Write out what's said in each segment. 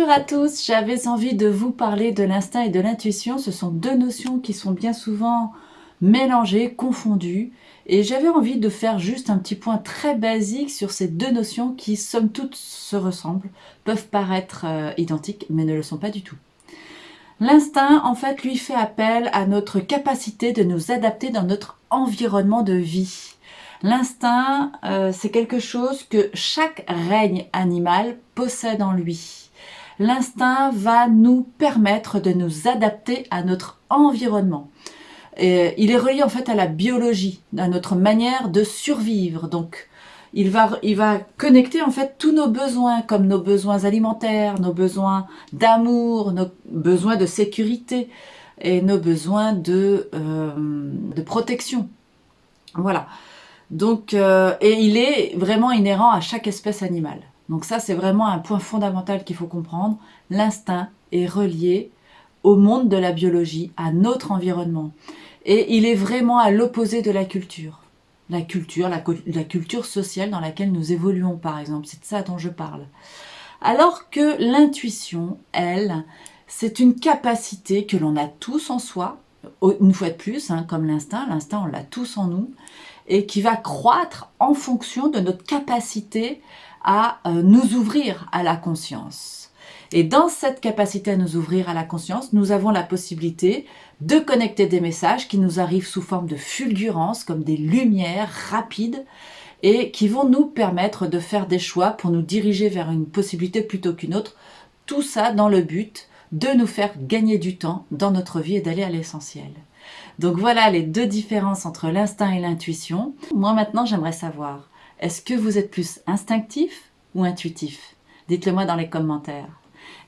Bonjour à tous, j'avais envie de vous parler de l'instinct et de l'intuition. Ce sont deux notions qui sont bien souvent mélangées, confondues. Et j'avais envie de faire juste un petit point très basique sur ces deux notions qui, somme toute, se ressemblent, peuvent paraître identiques, mais ne le sont pas du tout. L'instinct, en fait, lui fait appel à notre capacité de nous adapter dans notre environnement de vie. L'instinct, c'est quelque chose que chaque règne animal possède en lui. L'instinct va nous permettre de nous adapter à notre environnement. Et il est relié en fait à la biologie, à notre manière de survivre. Donc, il va connecter en fait tous nos besoins, comme nos besoins alimentaires, nos besoins d'amour, nos besoins de sécurité et nos besoins de protection. Voilà. Donc, et il est vraiment inhérent à chaque espèce animale. Donc ça, c'est vraiment un point fondamental qu'il faut comprendre. L'instinct est relié au monde de la biologie, à notre environnement. Et il est vraiment à l'opposé de la culture. La culture sociale dans laquelle nous évoluons, par exemple. C'est de ça dont je parle. Alors que l'intuition, elle, c'est une capacité que l'on a tous en soi, une fois de plus, hein, comme l'instinct. L'instinct, on l'a tous en nous, et qui va croître en fonction de notre capacité à nous ouvrir à la conscience. Et dans cette capacité à nous ouvrir à la conscience, nous avons la possibilité de connecter des messages qui nous arrivent sous forme de fulgurance, comme des lumières rapides, et qui vont nous permettre de faire des choix pour nous diriger vers une possibilité plutôt qu'une autre. Tout ça dans le but de nous faire gagner du temps dans notre vie et d'aller à l'essentiel. Donc voilà les deux différences entre l'instinct et l'intuition. Moi maintenant j'aimerais savoir, est-ce que vous êtes plus instinctif ou intuitif? Dites-le moi dans les commentaires.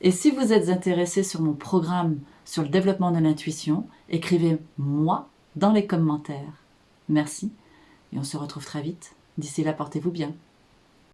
Et si vous êtes intéressé sur mon programme sur le développement de l'intuition, écrivez moi dans les commentaires. Merci et on se retrouve très vite. D'ici là, portez-vous bien.